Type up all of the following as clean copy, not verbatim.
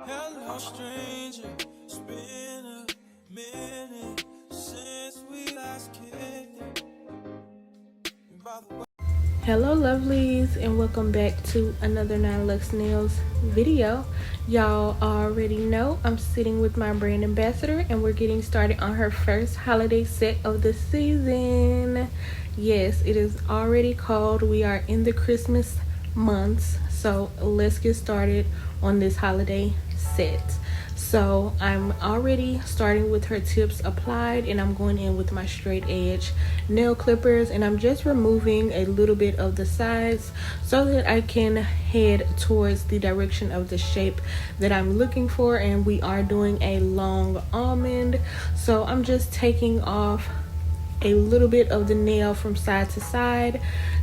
Hello, stranger. It's been a minute since we last kicked it. Hello lovelies, and welcome back to another 9 Lux Nails video. Y'all already know I'm sitting with my brand ambassador and we're getting started on her first holiday set of the season. Yes, it is already cold. We are in the Christmas months, so let's get started on this holiday set. So I'm already starting with her tips applied, and I'm going in with my straight edge nail clippers, and I'm just removing a little bit of the sides so that I can head towards the direction of the shape that I'm looking for. And we are doing a long almond, so I'm just taking off a little bit of the nail from side to side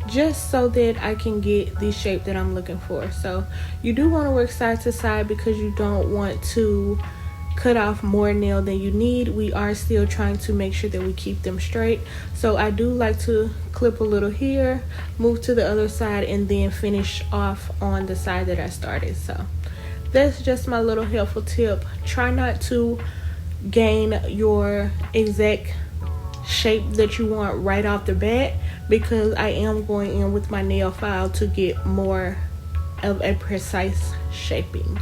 just so that I can get the shape that I'm looking for. So you do want to work side to side because you don't want to cut off more nail than you need. We are still trying to make sure that we keep them straight. So I do like to clip a little here, move to the other side, and then finish off on the side that I started. So that's just my little helpful tip. Try not to gain your exact shape that you want right off the bat, because I am going in with my nail file to get more of a precise shaping.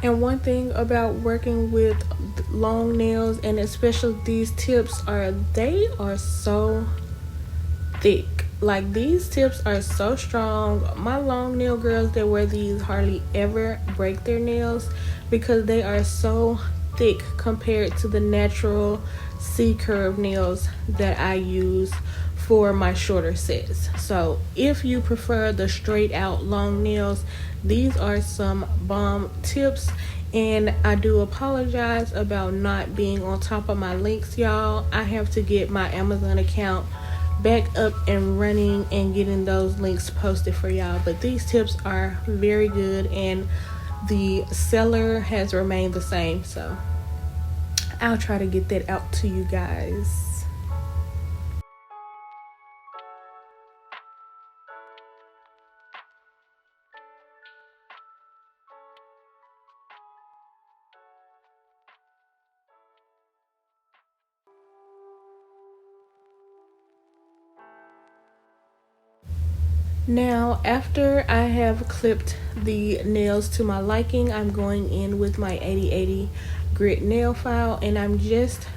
And one thing about working with long nails, and especially these tips, are they are so thick. Like, these tips are so strong. My long nail girls that wear these hardly ever break their nails because they are so thick compared to the natural C-curve nails that I use for my shorter sets. So if you prefer the straight out long nails, these are some bomb tips. And I do apologize about not being on top of my links, y'all. I have to get my Amazon account back up and running and getting those links posted for y'all. But these tips are very good, and the seller has remained the same, so I'll try to get that out to you guys. Now, after I have clipped the nails to my liking, I'm going in with my 80/80 grit nail file, and I'm just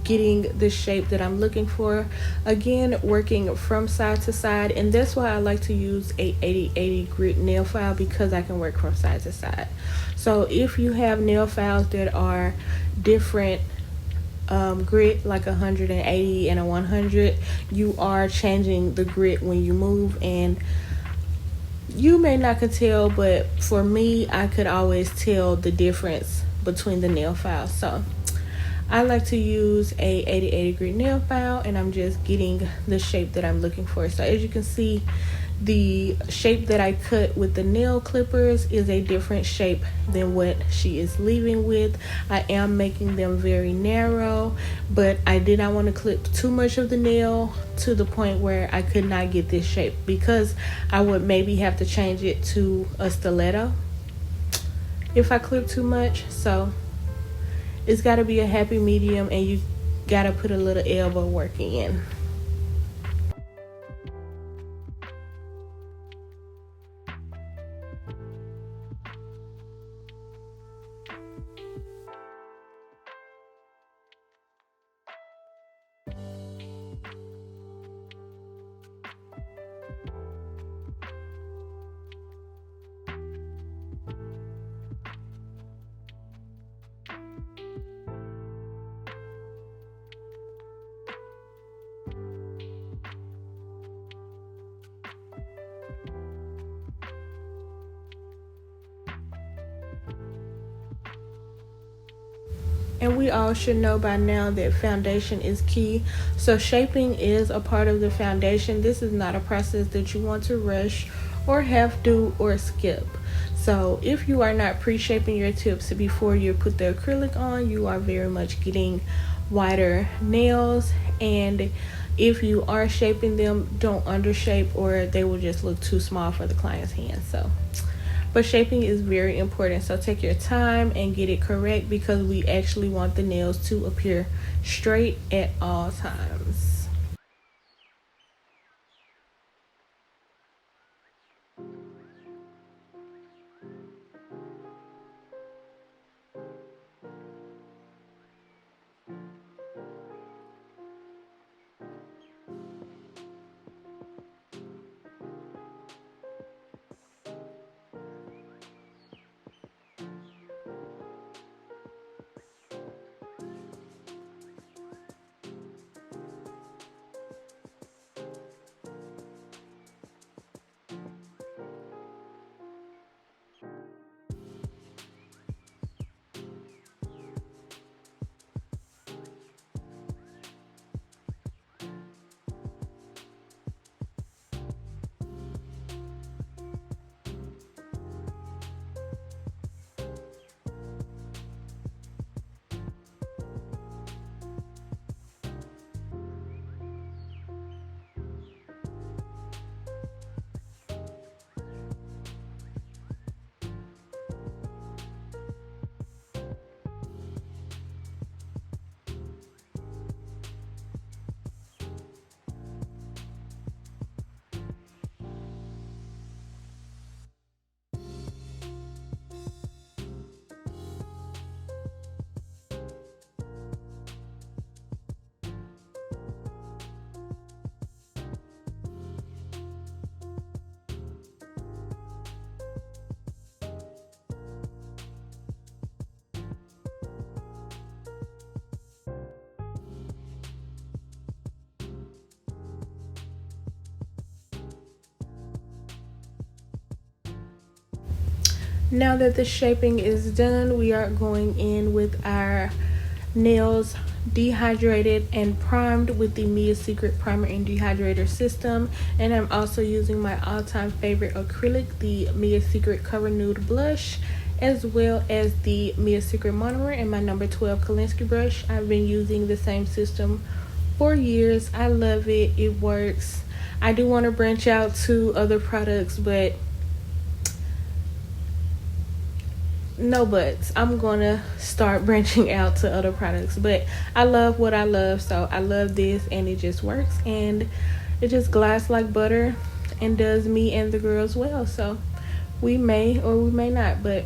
getting the shape that I'm looking for. Again, working from side to side, and that's why I like to use a 80/80 grit nail file, because I can work from side to side. So if you have nail files that are different grit, like 180 and a 100, you are changing the grit when you move, and you may not could tell, but for me, I could always tell the difference between the nail files. So I like to use a 80/80 grit nail file, and I'm just getting the shape that I'm looking for. So as you can see, the shape that I cut with the nail clippers is a different shape than what she is leaving with. I am making them very narrow, but I did not want to clip too much of the nail to the point where I could not get this shape, because I would maybe have to change it to a stiletto if I clip too much. So it's got to be a happy medium, and you got to put a little elbow working in. And we all should know by now that foundation is key. So shaping is a part of the foundation. This is not a process that you want to rush or have to or skip. So if you are not pre-shaping your tips before you put the acrylic on, you are very much getting wider nails. And if you are shaping them, don't undershape, or they will just look too small for the client's hand. So but shaping is very important. So take your time and get it correct because we actually want the nails to appear straight at all times. Now that the shaping is done, we are going in with our nails dehydrated and primed with the Mia Secret Primer and Dehydrator System. And I'm also using my all-time favorite acrylic, the Mia Secret Cover Nude Blush, as well as the Mia Secret Monomer and my number 12 Kolinsky brush. I've been using the same system for years. I love it. It works. I do want to branch out to other products, but no buts. I'm gonna start branching out to other products, but I love what I love, so I love this and it just works and it just glides like butter and does me and the girls well. So we may or we may not, but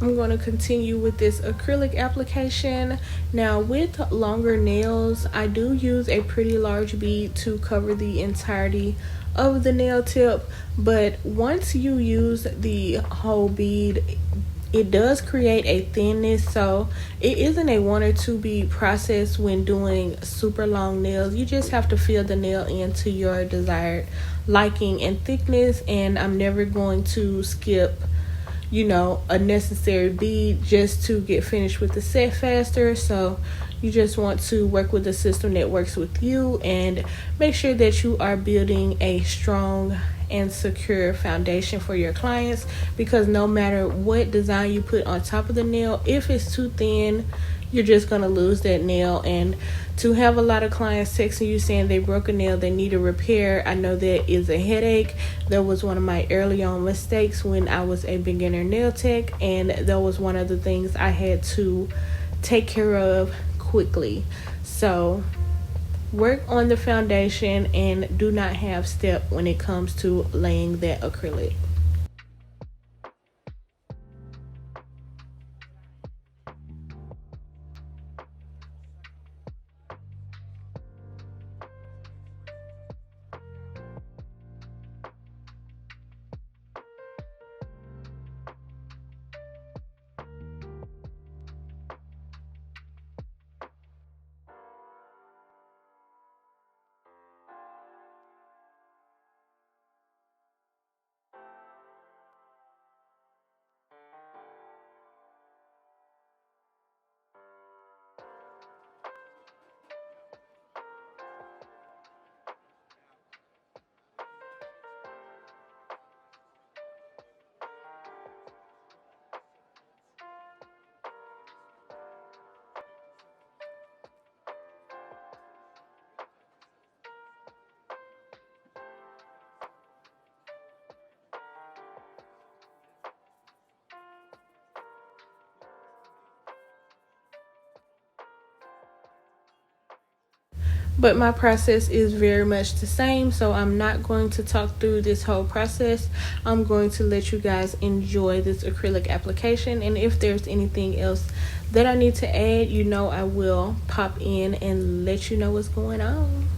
I'm going to continue with this acrylic application. Now with longer nails, I do use a pretty large bead to cover the entirety of the nail tip, but once you use the whole bead, it does create a thinness, so it isn't a 1 or 2 bead process when doing super long nails. You just have to fill the nail into your desired liking and thickness, and I'm never going to skip a necessary bead just to get finished with the set faster. So you just want to work with a system that works with you and make sure that you are building a strong and secure foundation for your clients, because no matter what design you put on top of the nail, if it's too thin, you're just going to lose that nail. And to have a lot of clients texting you saying they broke a nail, they need a repair, I know that is a headache. That was one of my early on mistakes when I was a beginner nail tech, and that was one of the things I had to take care of quickly. So work on the foundation and do not half step when it comes to laying that acrylic. but my process is very much the same, so I'm not going to talk through this whole process. I'm going to let you guys enjoy this acrylic application, and if there's anything else that I need to add, you know, I will pop in and let you know what's going on.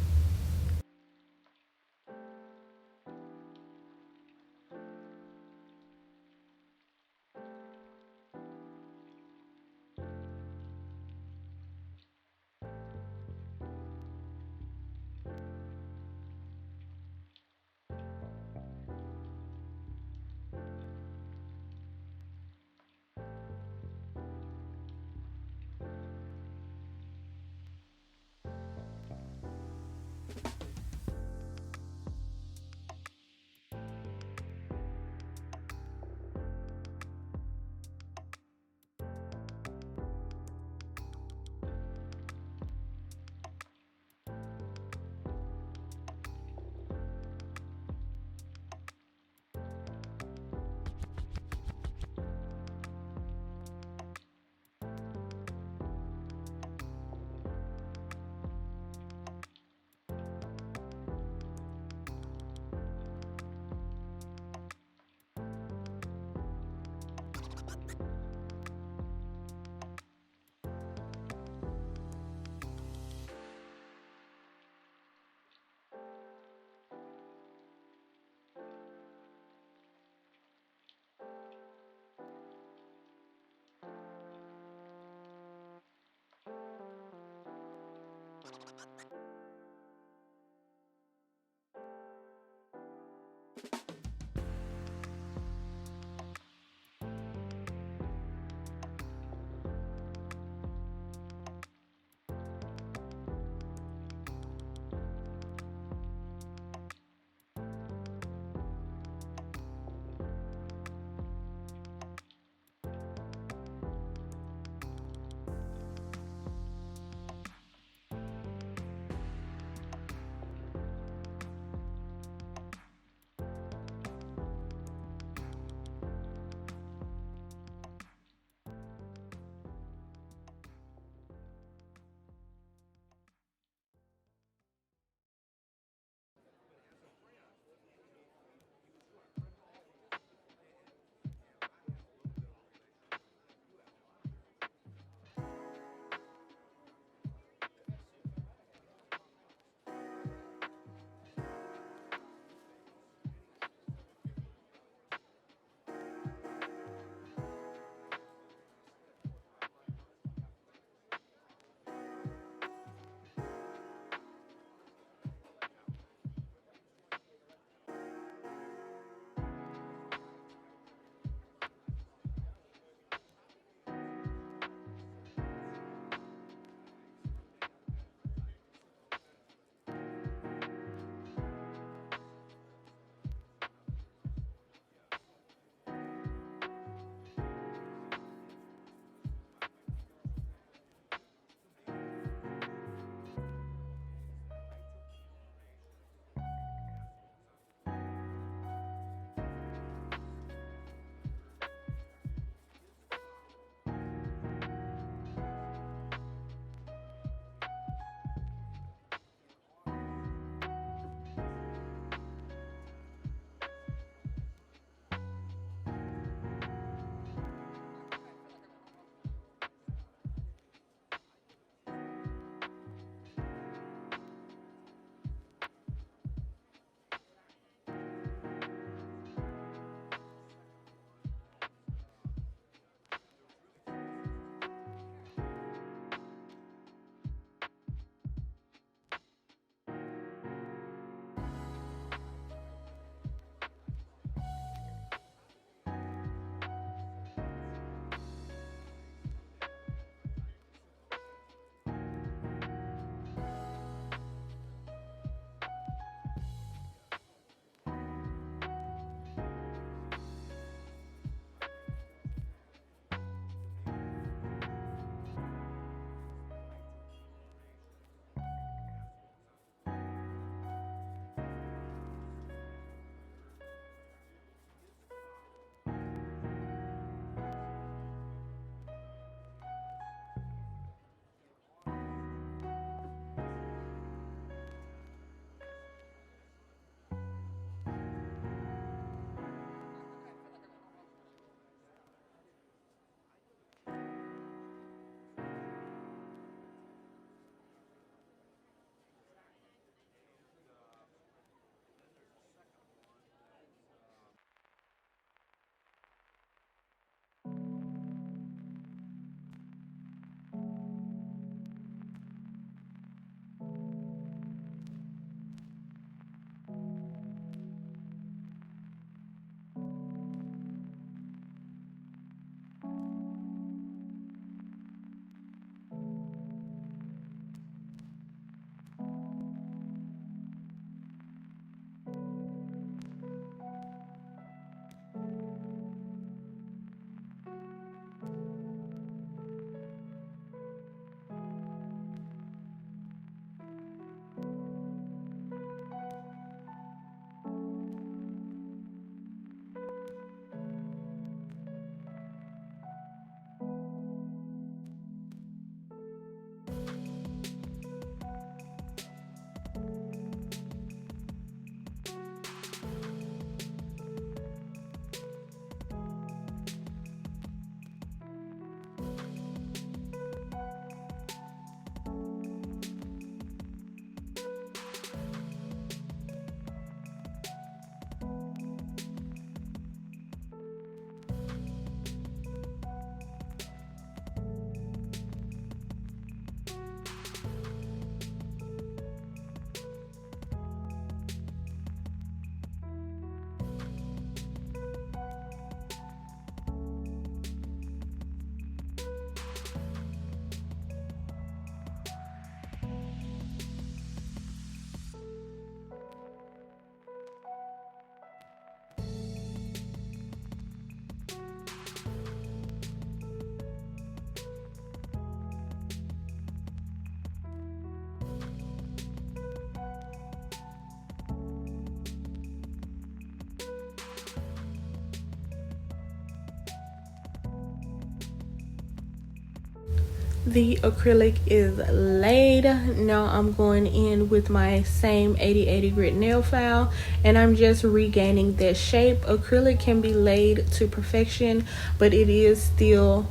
The acrylic is laid. Now I'm going in with my same 80/80 grit nail file, and I'm just regaining that shape. Acrylic can be laid to perfection, but it is still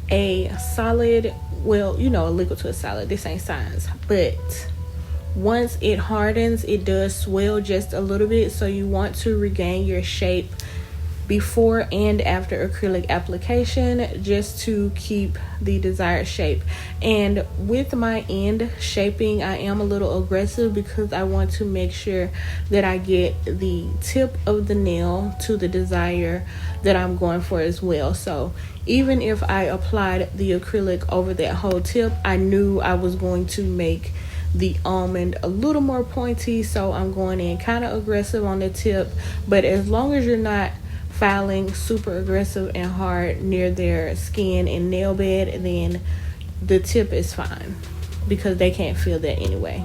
a solid, well, you know, a liquid to a solid. This ain't science, but once it hardens, it does swell just a little bit, so you want to regain your shape before and after acrylic application, just to keep the desired shape. And with my end shaping, I am a little aggressive because I want to make sure that I get the tip of the nail to the desire that I'm going for as well. So even if I applied the acrylic over that whole tip, I knew I was going to make the almond a little more pointy, so I'm going in kind of aggressive on the tip. But as long as you're not filing super aggressive and hard near their skin and nail bed, then the tip is fine because they can't feel that anyway.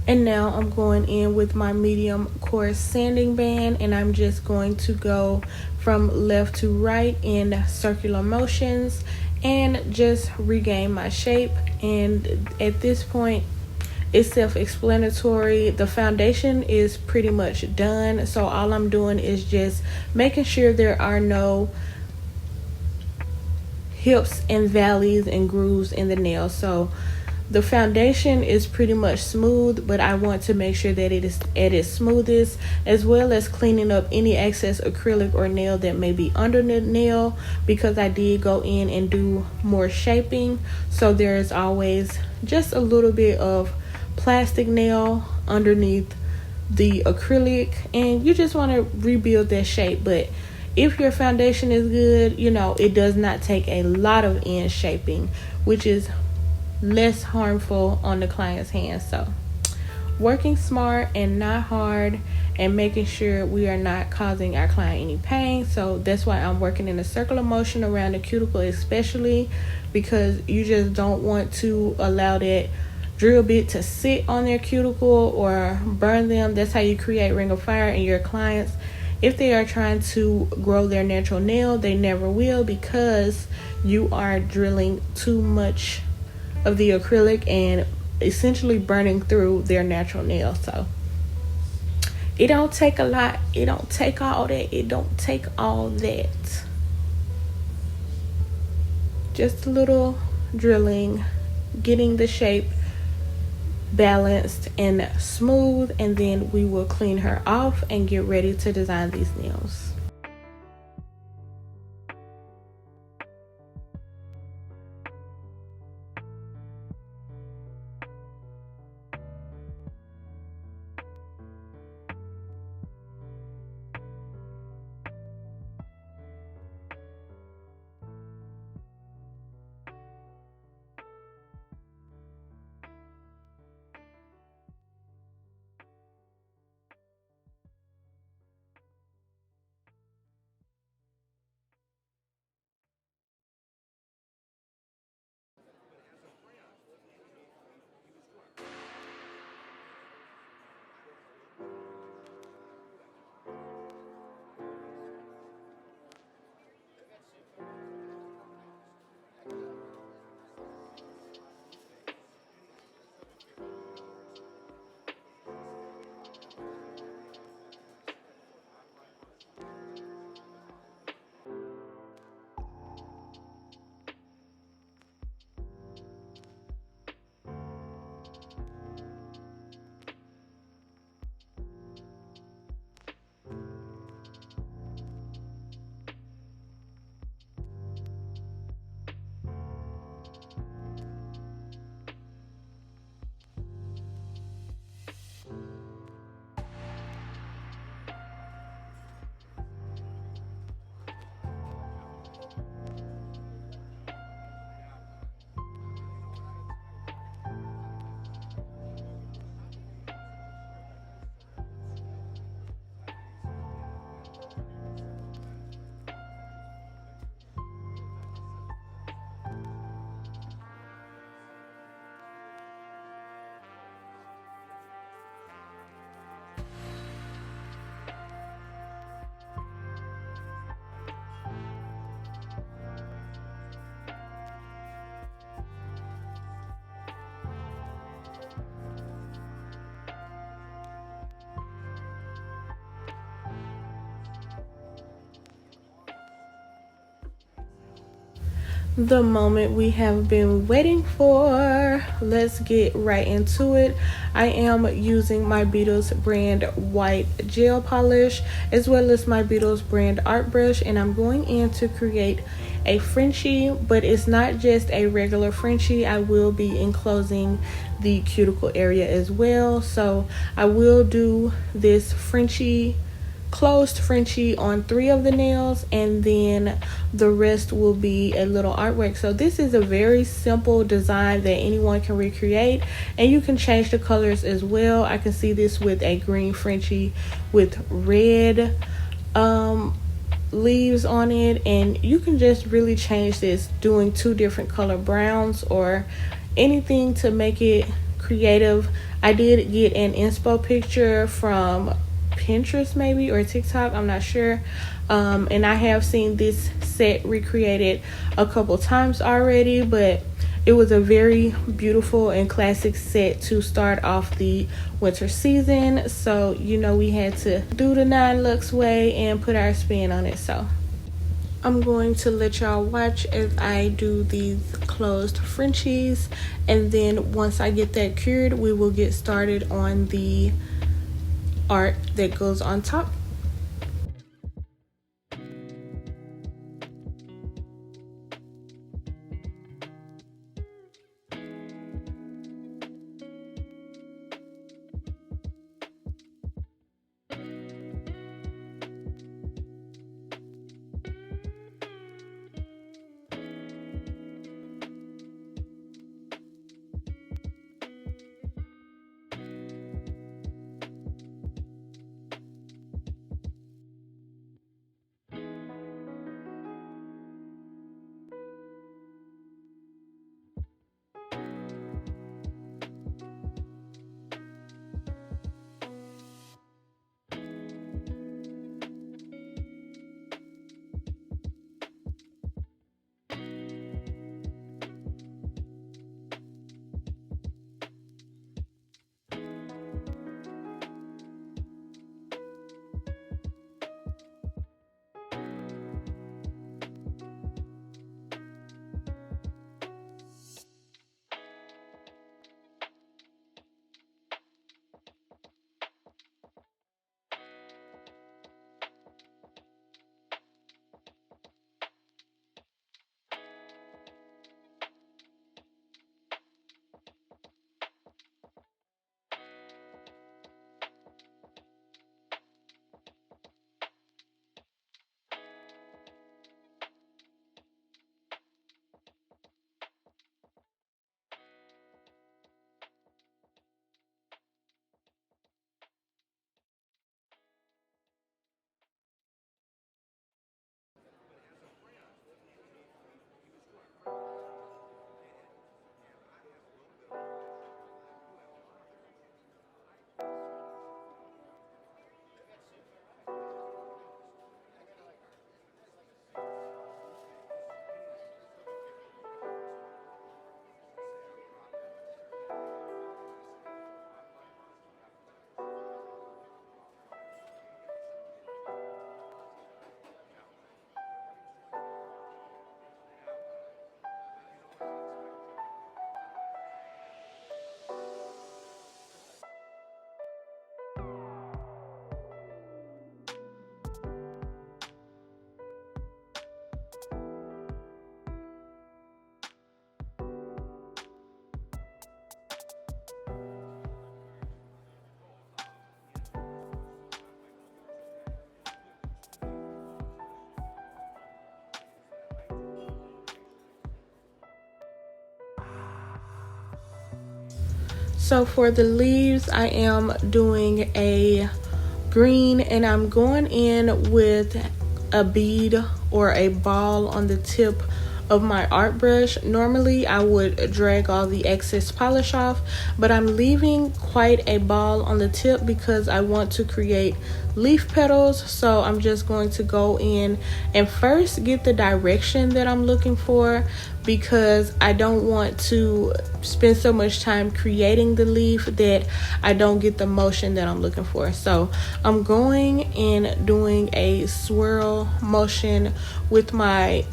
And now I'm going in with my medium coarse sanding band, and I'm just going to go from left to right in circular motions and just regain my shape. And at this point, it's self-explanatory. The foundation is pretty much done, so all I'm doing is just making sure there are no hips and valleys and grooves in the nail. So the foundation is pretty much smooth, but I want to make sure that it is at its smoothest, as well as cleaning up any excess acrylic or nail that may be under the nail, because I did go in and do more shaping. So there's always just a little bit of plastic nail underneath the acrylic, and you just want to rebuild that shape. But if your foundation is good, you know, it does not take a lot of end shaping, which is less harmful on the client's hands. So working smart and not hard, and making sure we are not causing our client any pain. So that's why I'm working in a circular motion around the cuticle, especially because you just don't want to allow that drill bit to sit on their cuticle or burn them. That's how you create ring of fire in your clients. If they are trying to grow their natural nail, they never will, because you are drilling too much of the acrylic and essentially burning through their natural nail. So it don't take a lot. It don't take all that. It don't take all that. Just a little drilling, getting the shape balanced and smooth, and then we will clean her off and get ready to design these nails. The moment we have been waiting for. Let's get right into it. I am using my Beetles brand white gel polish as well as my Beetles brand art brush, and I'm going in to create a Frenchie, but it's not just a regular Frenchie. I will be enclosing the cuticle area as well. So I will do this Frenchie, closed Frenchie on 3 of the nails, and then the rest will be a little artwork. So this is a very simple design that anyone can recreate, and you can change the colors as well. I can see this with a green Frenchie with red leaves on it, and you can just really change this doing 2 different color browns or anything to make it creative. I did get an inspo picture from Pinterest maybe or TikTok, I'm not sure, and I have seen this set recreated a couple times already, but it was a very beautiful and classic set to start off the winter season. So we had to do the 9 Lux way and put our spin on it. So I'm going to let y'all watch as I do these closed Frenchies, and then once I get that cured, we will get started on the art that goes on top. So for the leaves, I am doing a green, and I'm going in with a bead or a ball on the tip of my art brush. Normally I would drag all the excess polish off, but I'm leaving quite a ball on the tip because I want to create leaf petals. So I'm just going to go in and first get the direction that I'm looking for, because I don't want to spend so much time creating the leaf that I don't get the motion that I'm looking for. So I'm going and doing a swirl motion with my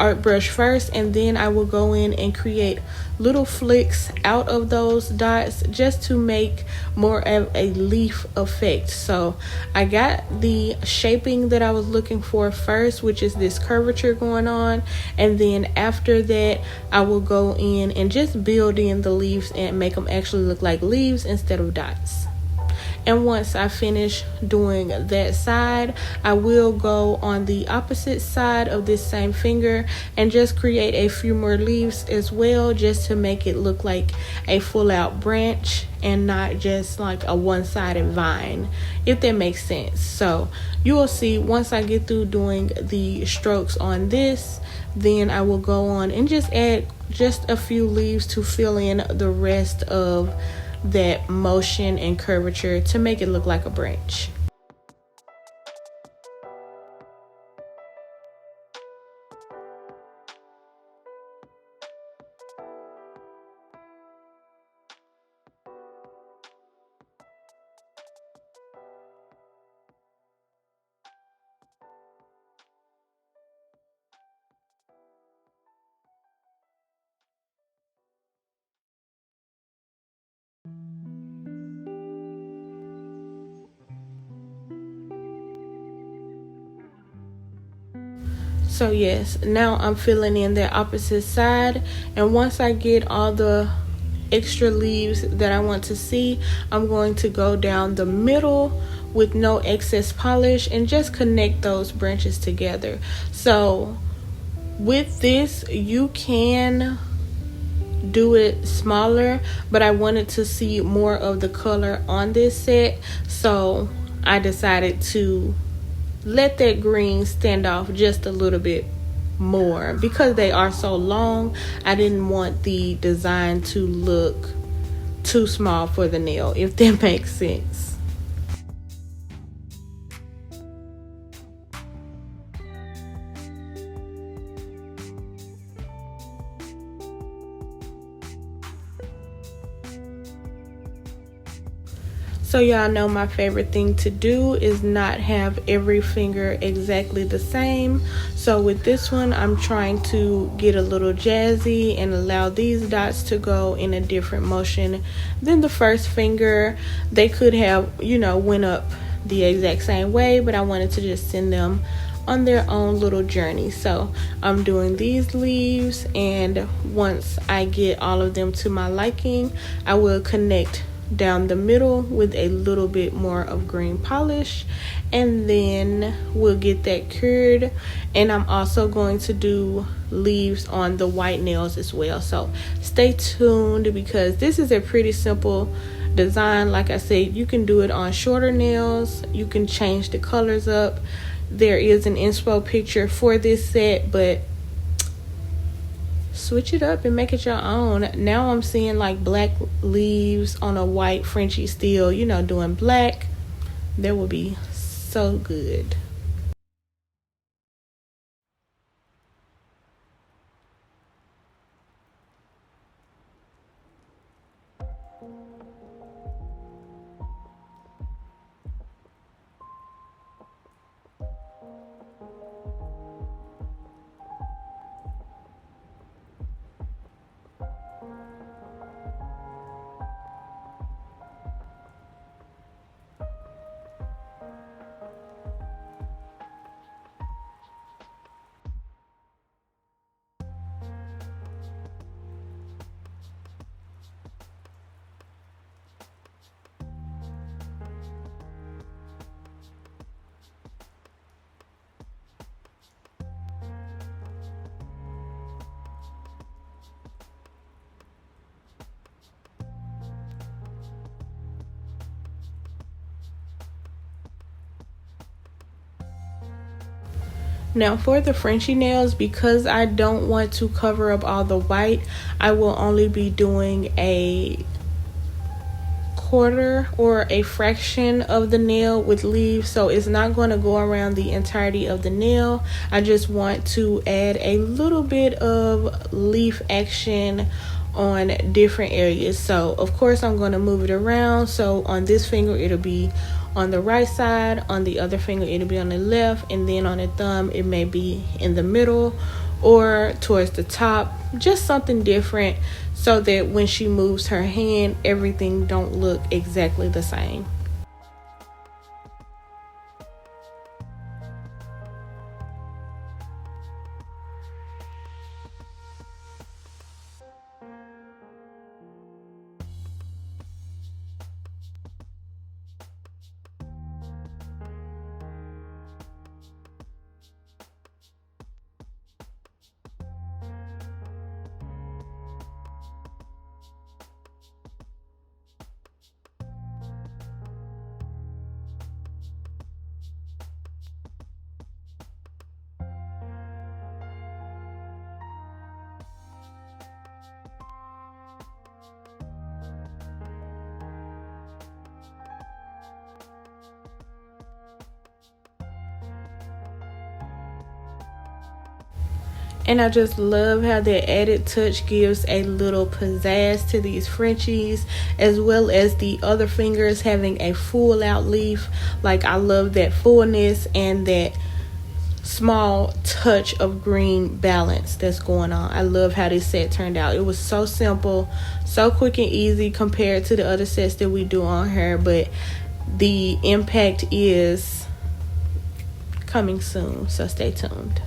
art brush first, and then I will go in and create little flicks out of those dots just to make more of a leaf effect. So I got the shaping that I was looking for first, which is this curvature going on, and then after that I will go in and just build in the leaves and make them actually look like leaves instead of dots. And once I finish doing that side, I will go on the opposite side of this same finger and just create a few more leaves as well, just to make it look like a full out branch and not just like a one-sided vine, if that makes sense. So you will see once I get through doing the strokes on this, then I will go on and just add just a few leaves to fill in the rest of that motion and curvature to make it look like a branch. So yes, now I'm filling in the opposite side, and once I get all the extra leaves that I want to see, I'm going to go down the middle with no excess polish and just connect those branches together. So with this, you can do it smaller, but I wanted to see more of the color on this set, so I decided to let that green stand off just a little bit more. Because they are so long, I didn't want the design to look too small for the nail, if that makes sense. So y'all know my favorite thing to do is not have every finger exactly the same. So with this one, I'm trying to get a little jazzy and allow these dots to go in a different motion than the first finger. They could have, went up the exact same way, but I wanted to just send them on their own little journey. So I'm doing these leaves, and once I get all of them to my liking, I will connect down the middle with a little bit more of green polish, and then we'll get that cured. And I'm also going to do leaves on the white nails as well, so stay tuned, because this is a pretty simple design. Like I said, you can do it on shorter nails, you can change the colors up. There is an inspo picture for this set, but switch it up and make it your own. Now I'm seeing like black leaves on a white Frenchy steel, doing black. That would be so good. Now for the Frenchy nails, because I don't want to cover up all the white, I will only be doing a quarter or a fraction of the nail with leaves, so it's not going to go around the entirety of the nail. I just want to add a little bit of leaf action on different areas. So of course I'm going to move it around. So on this finger it'll be on the right side, on the other finger it'll be on the left, and then on the thumb it may be in the middle, or towards the top, just something different so that when she moves her hand, everything don't look exactly the same. And I just love how that added touch gives a little pizzazz to these Frenchies, as well as the other fingers having a full out leaf. Like, I love that fullness and that small touch of green balance that's going on. I love how this set turned out. It was so simple, so quick and easy compared to the other sets that we do on her, but the impact is coming soon, so stay tuned.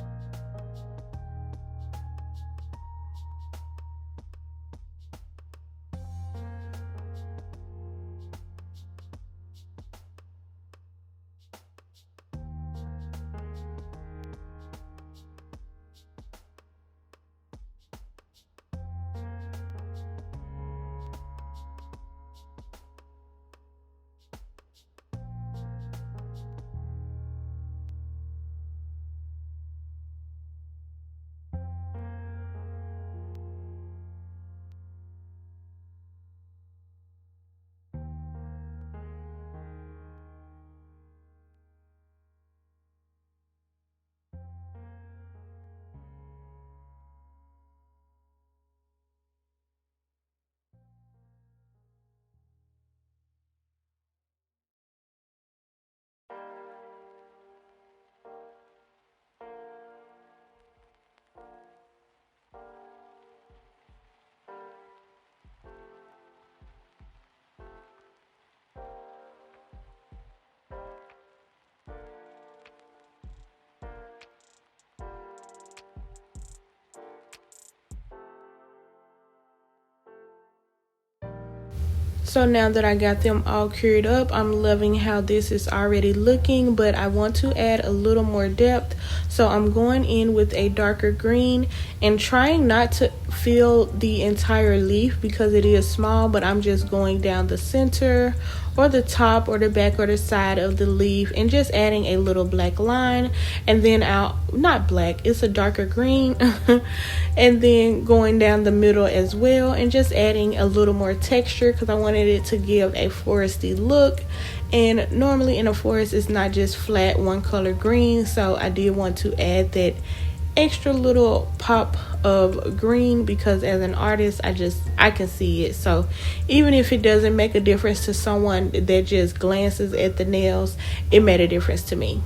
So now that I got them all cured up, I'm loving how this is already looking, but I want to add a little more depth. So I'm going in with a darker green and trying not to fill the entire leaf because it is small, but I'm just going down the center or the top or the back or the side of the leaf and just adding a little black line, and then not black, it's a darker green and then going down the middle as well and just adding a little more texture because I wanted it to give a foresty look. And normally in a forest it's not just flat one color green, so I did want to add that extra little pop of green because as an artist I can see it. So even if it doesn't make a difference to someone that just glances at the nails, it made a difference to me.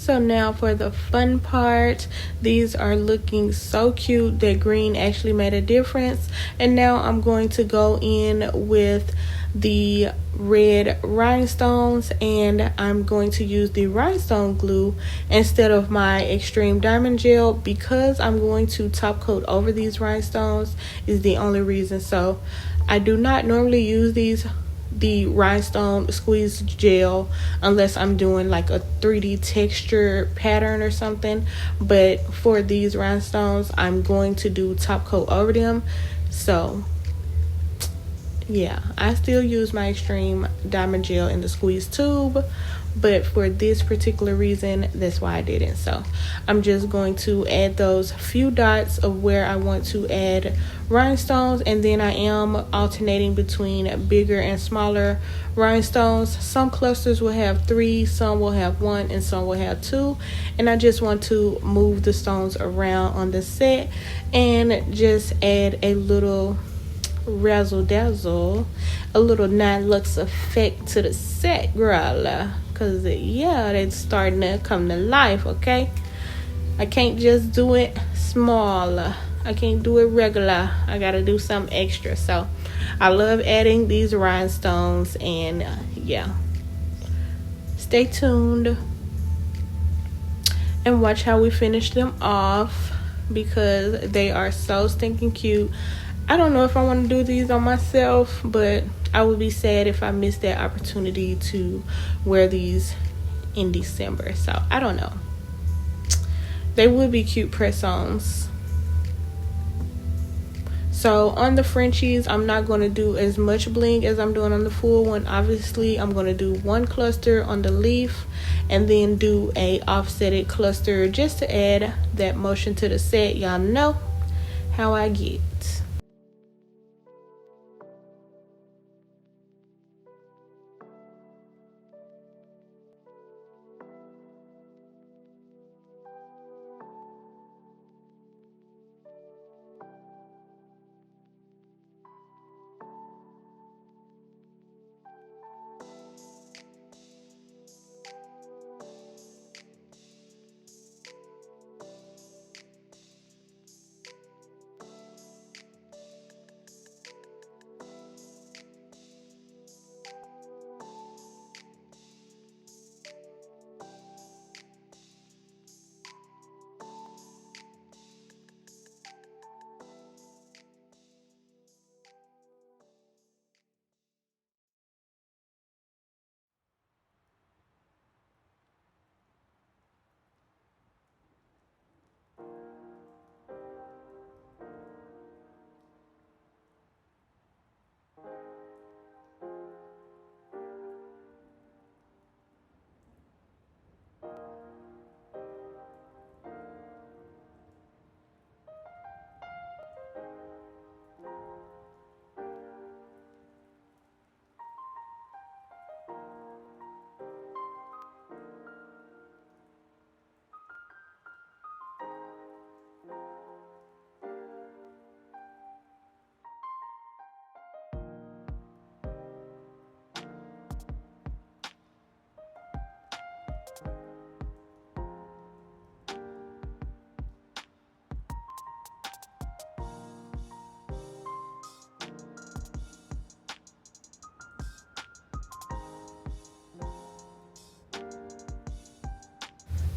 So now for the fun part. These are looking so cute. That green actually made a difference. And now I'm going to go in with the red rhinestones, and I'm going to use the rhinestone glue instead of my extreme diamond gel because I'm going to top coat over these rhinestones is the only reason. So I do not normally use the rhinestone squeeze gel unless I'm doing like a 3D texture pattern or something, but for these rhinestones I'm going to do top coat over them. So yeah, I still use my extreme diamond gel in the squeeze tube, but for this particular reason, that's why I didn't. So I'm just going to add those few dots of where I want to add rhinestones, and then I am alternating between bigger and smaller rhinestones. Some clusters will have 3, some will have 1, and some will have 2, and I just want to move the stones around on the set and just add a little razzle dazzle, a little 9 Lux effect to the set, girl, because yeah, it's starting to come to life. Okay, I can't just do it small, I can't do it regular, I gotta do something extra. So I love adding these rhinestones, and yeah, stay tuned and watch how we finish them off because they are so stinking cute. I don't know if I want to do these on myself, but I would be sad if I missed that opportunity to wear these in December. So I don't know. They would be cute press-ons. So on the Frenchies, I'm not going to do as much bling as I'm doing on the full one. Obviously, I'm going to do 1 cluster on the leaf and then do a offsetted cluster just to add that motion to the set. Y'all know how I get.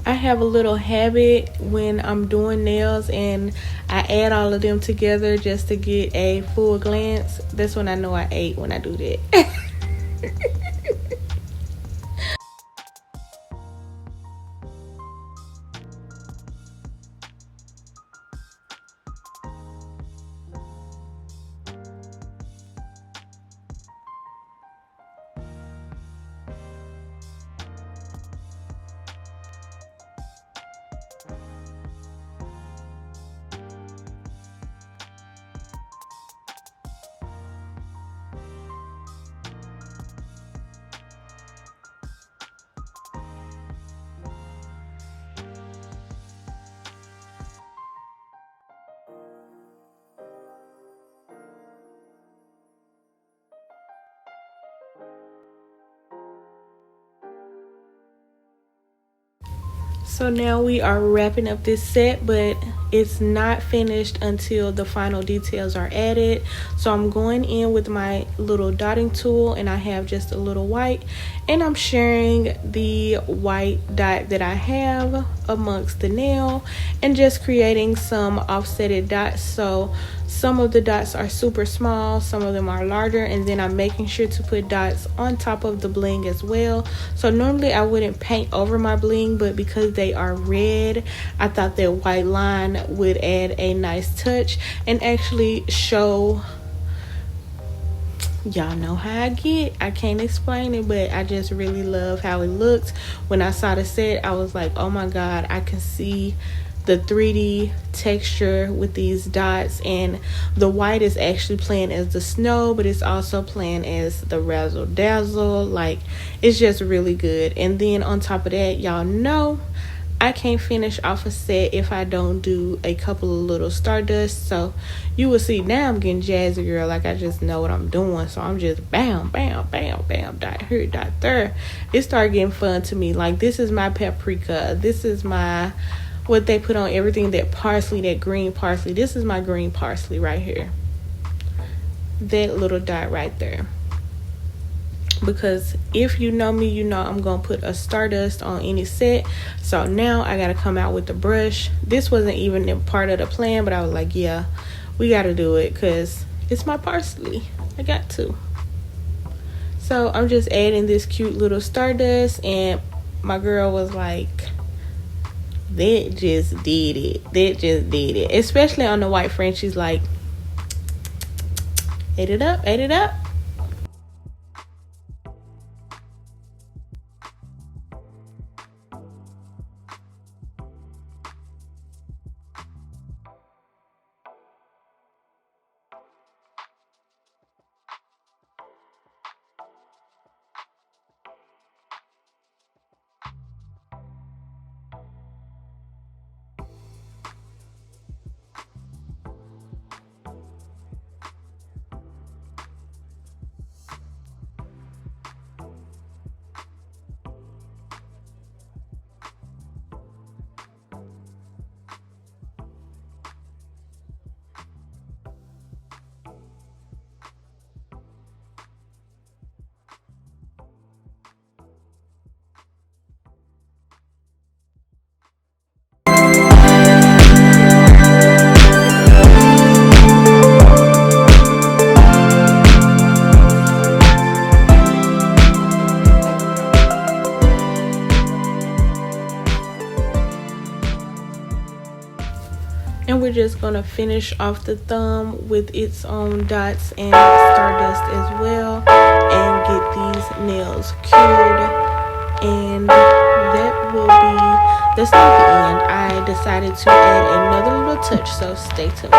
I have a little habit when I'm doing nails and I add all of them together just to get a full glance. That's when I know I ate, when I do that. So now we are wrapping up this set, but it's not finished until the final details are added. So I'm going in with my little dotting tool, and I have just a little white, and I'm sharing the white dot that I have amongst the nail and just creating some offsetted dots. So some of the dots are super small, some of them are larger, and then I'm making sure to put dots on top of the bling as well. So normally I wouldn't paint over my bling, but because they are red, I thought that white line would add a nice touch and actually show. Y'all know how I get. I can't explain it, but I just really love how it looked. When I saw the set, I was like, oh my god, I can see the 3D texture with these dots, and the white is actually playing as the snow, but it's also playing as the razzle dazzle. Like, it's just really good. And then on top of that, y'all know I can't finish off a set if I don't do a couple of little stardust. So you will see now I'm getting jazzy, girl. Like, I just know what I'm doing. So I'm just bam, bam, bam, bam, dot here, dot there. It started getting fun to me. Like, this is my paprika. This is my, what they put on everything, that parsley, that green parsley. This is my green parsley right here. That little dot right there. Because if you know me, you know I'm gonna put a stardust on any set. So now I gotta come out with the brush. This wasn't even a part of the plan, but I was like, yeah, we gotta do it because it's my parsley. I got to. So I'm just adding this cute little stardust, and my girl was like, that just did it. That just did it. Especially on the white French. She's like, ate it up, ate it up. And we're just gonna finish off the thumb with its own dots and stardust as well, and get these nails cured. And that will be, that's not the end. I decided to add another little touch, so stay tuned.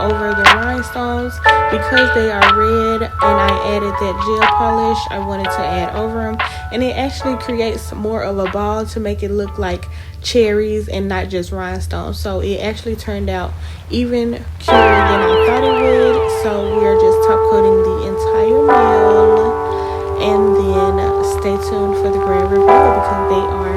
over the rhinestones because they are red, and I added that gel polish. I wanted to add over them, and it actually creates more of a ball to make it look like cherries and not just rhinestones. So it actually turned out even cuter than I thought it would. So we are just top coating the entire nail, and then stay tuned for the grand reveal because they are